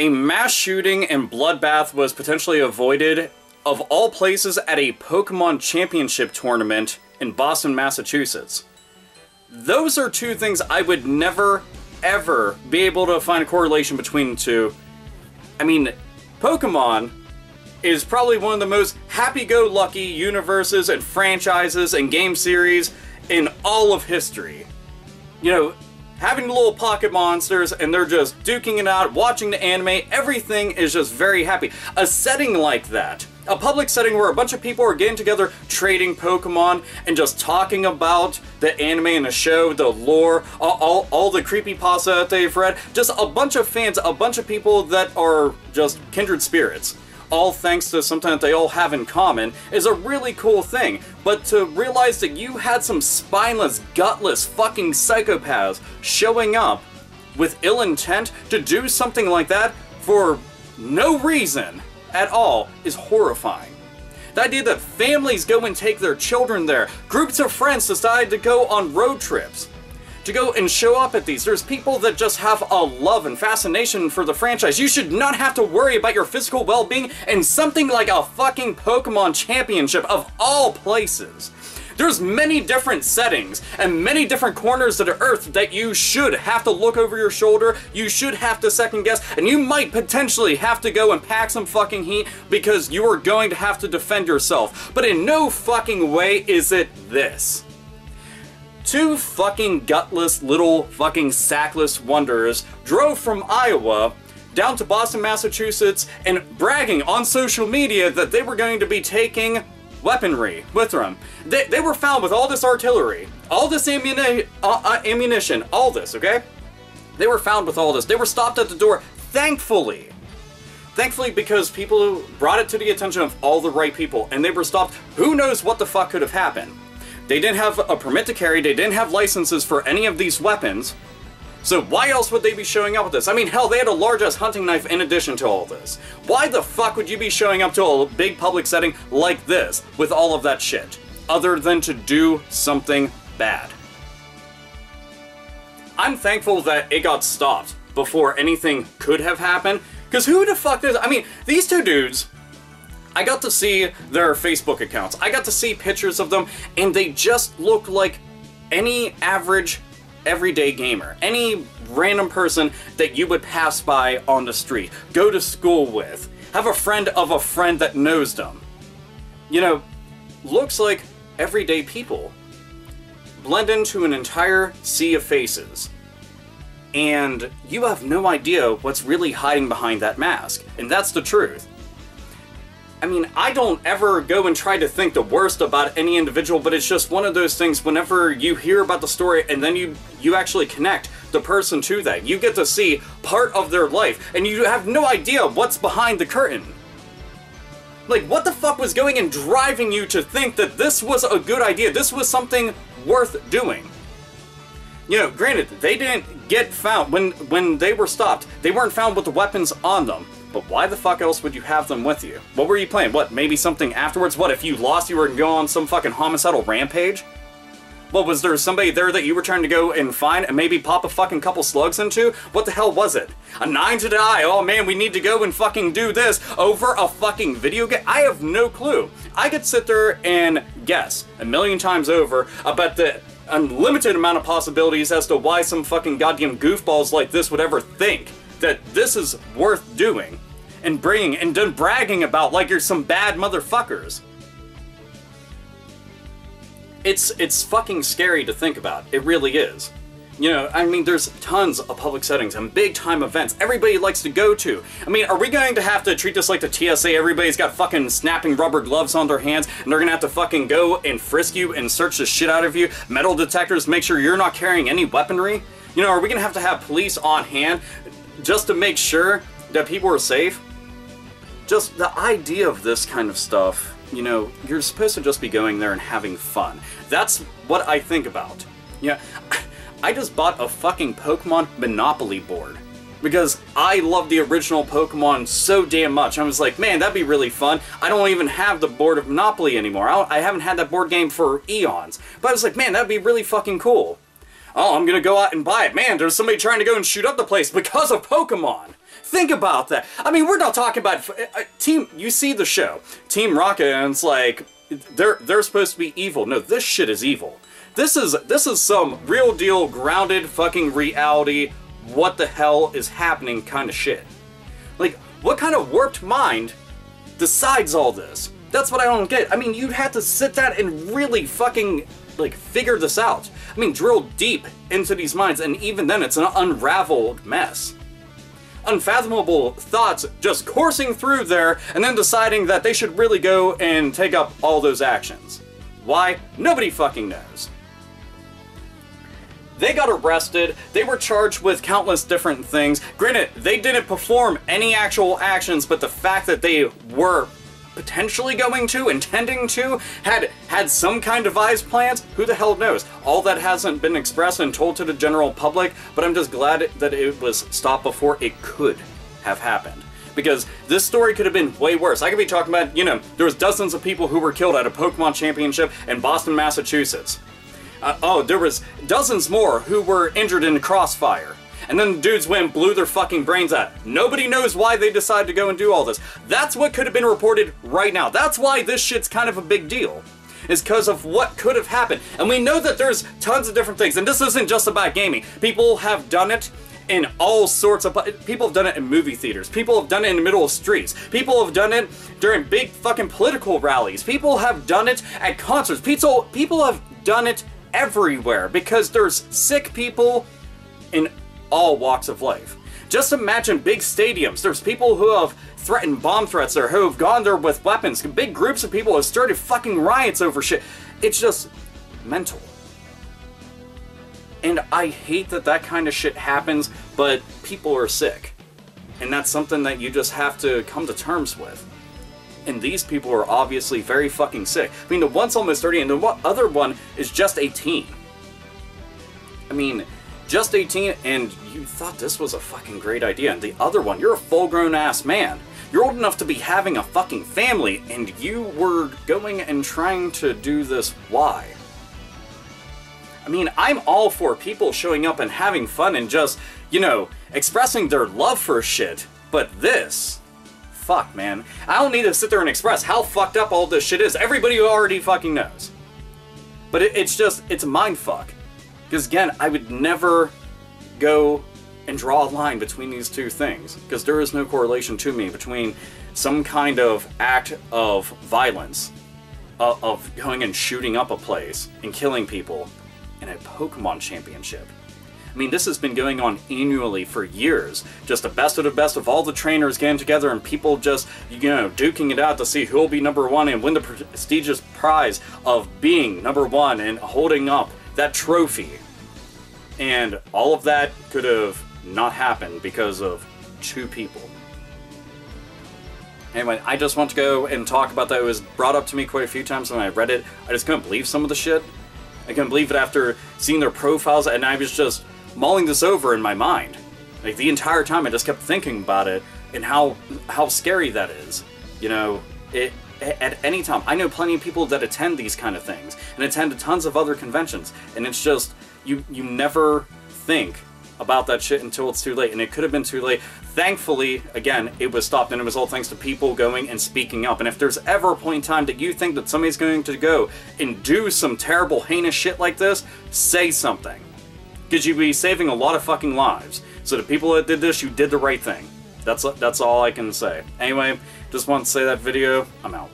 a mass shooting and bloodbath was potentially avoided, of all places, at a Pokemon Championship tournament in Boston, Massachusetts. Those are two things I would never, ever be able to find a correlation between the two. I mean, Pokemon is probably one of the most happy-go-lucky universes and franchises and game series in all of history. You know, having the little pocket monsters and they're just duking it out, watching the anime, everything is just very happy. A setting like that, a public setting where a bunch of people are getting together, trading Pokemon, and just talking about the anime and the show, the lore, all the creepypasta that they've read, just a bunch of fans, a bunch of people that are just kindred spirits, all thanks to something that they all have in common, is a really cool thing. But to realize that you had some spineless, gutless fucking psychopaths showing up with ill intent to do something like that for no reason at all is horrifying. The idea that families go and take their children there, groups of friends decide to go on road trips, to go and show up at these. There's people that just have a love and fascination for the franchise. You should not have to worry about your physical well-being in something like a fucking Pokemon Championship of all places. There's many different settings and many different corners of the earth that you should have to look over your shoulder, you should have to second guess, and you might potentially have to go and pack some fucking heat because you are going to have to defend yourself. But in no fucking way is it this. Two fucking gutless little fucking sackless wonders drove from Iowa down to Boston, Massachusetts, and bragging on social media that they were going to be taking weaponry with them. They were found with all this artillery, all this ammunition, all this, okay? They were found with all this. They were stopped at the door, thankfully. Thankfully, because people brought it to the attention of all the right people, and they were stopped. Who knows what the fuck could have happened? They didn't have a permit to carry, they didn't have licenses for any of these weapons, so why else would they be showing up with this? I mean, hell, they had a large-ass hunting knife in addition to all this. Why the fuck would you be showing up to a big public setting like this with all of that shit, other than to do something bad? I'm thankful that it got stopped before anything could have happened, because who the fuck is... I mean, these two dudes... I got to see their Facebook accounts. I got to see pictures of them, and they just look like any average, everyday gamer. Any random person that you would pass by on the street, go to school with, have a friend of a friend that knows them. You know, looks like everyday people. Blend into an entire sea of faces. And you have no idea what's really hiding behind that mask. And that's the truth. I mean, I don't ever go and try to think the worst about any individual, but it's just one of those things whenever you hear about the story and then you actually connect the person to that. You get to see part of their life, and you have no idea what's behind the curtain. Like, what the fuck was going and driving you to think that this was a good idea, this was something worth doing? You know, granted, they didn't get found, when they were stopped, they weren't found with the weapons on them. But why the fuck else would you have them with you? What were you playing? What, maybe something afterwards? What, if you lost, you were going to go on some fucking homicidal rampage? What, was there somebody there that you were trying to go and find and maybe pop a fucking couple slugs into? What the hell was it? A 9 to the eye, oh man, we need to go and fucking do this over a fucking video game? I have no clue. I could sit there and guess a million times over about the unlimited amount of possibilities as to why some fucking goddamn goofballs like this would ever think that this is worth doing and bringing and then bragging about like you're some bad motherfuckers. It's fucking scary to think about. It really is. You know, I mean, there's tons of public settings and big time events everybody likes to go to. I mean, are we going to have to treat this like the TSA? Everybody's got fucking snapping rubber gloves on their hands and they're gonna have to fucking go and frisk you and search the shit out of you. Metal detectors, make sure you're not carrying any weaponry. You know, are we gonna have police on hand just to make sure that people are safe? Just the idea of this kind of stuff, you know, you're supposed to just be going there and having fun. That's what I think about. Yeah, I just bought a fucking Pokemon Monopoly board because I love the original Pokemon so damn much. I was like, man, that'd be really fun. I don't even have the board of Monopoly anymore. I haven't had that board game for eons. But I was like, man, that'd be really fucking cool. Oh, I'm gonna go out and buy it. Man, there's somebody trying to go and shoot up the place because of Pokemon. Think about that. I mean, we're not talking about you see the show, Team Rocket, and it's like they're supposed to be evil. No, this shit is evil. This is some real deal, grounded fucking reality. What the hell is happening kind of shit. Like, what kind of warped mind decides all this? That's what I don't get. I mean, you'd have to sit down and really fucking, like, figure this out. I mean, drill deep into these minds, and even then it's an unraveled mess. Unfathomable thoughts just coursing through there, and then deciding that they should really go and take up all those actions. Why? Nobody fucking knows. They got arrested, they were charged with countless different things. Granted, they didn't perform any actual actions, but the fact that they were potentially going to, intending to, had some kind of devised plans, who the hell knows? All that hasn't been expressed and told to the general public, but I'm just glad that it was stopped before it could have happened. Because this story could have been way worse. I could be talking about, you know, there was dozens of people who were killed at a Pokemon Championship in Boston, Massachusetts. There was dozens more who were injured in the crossfire. And then the dudes went and blew their fucking brains out. Nobody knows why they decided to go and do all this. That's what could have been reported right now. That's why this shit's kind of a big deal. Is because of what could have happened. And we know that there's tons of different things. And this isn't just about gaming. People have done it in all sorts of... People have done it in movie theaters. People have done it in the middle of streets. People have done it during big fucking political rallies. People have done it at concerts. People have done it everywhere. Because there's sick people in all walks of life. Just imagine big stadiums. There's people who have threatened bomb threats there, who have gone there with weapons. Big groups of people have started fucking riots over shit. It's just mental. And I hate that that kind of shit happens, but people are sick. And that's something that you just have to come to terms with. And these people are obviously very fucking sick. I mean, the one's almost 30 and the other one is just 18. I mean, just 18 and you thought this was a fucking great idea. And the other one, you're a full-grown ass man. You're old enough to be having a fucking family and you were going and trying to do this. Why? I mean, I'm all for people showing up and having fun and just, you know, expressing their love for shit. But this, fuck, man. I don't need to sit there and express how fucked up all this shit is. Everybody already fucking knows. But it's a mind fuck. Because again, I would never go and draw a line between these two things. Because there is no correlation to me between some kind of act of violence, of going and shooting up a place and killing people, in a Pokemon Championship. I mean, this has been going on annually for years. Just the best of all the trainers getting together and people just, you know, duking it out to see who'll be #1 and win the prestigious prize of being #1 and holding up that trophy. And all of that could have not happened because of 2 people. Anyway, I just want to go and talk about that. It was brought up to me quite a few times when I read it. I just couldn't believe some of the shit. I couldn't believe it after seeing their profiles, and I was just mulling this over in my mind. Like, the entire time I just kept thinking about it, and how scary that is. You know, at any time. I know plenty of people that attend these kind of things, and attend tons of other conventions, and it's just, you never think about that shit until it's too late, and it could have been too late. Thankfully, again, it was stopped, and it was all thanks to people going and speaking up. And if there's ever a point in time that you think that somebody's going to go and do some terrible, heinous shit like this, say something. Because you'd be saving a lot of fucking lives. So the people that did this, you did the right thing. That's all I can say. Anyway, just want to say that video, I'm out.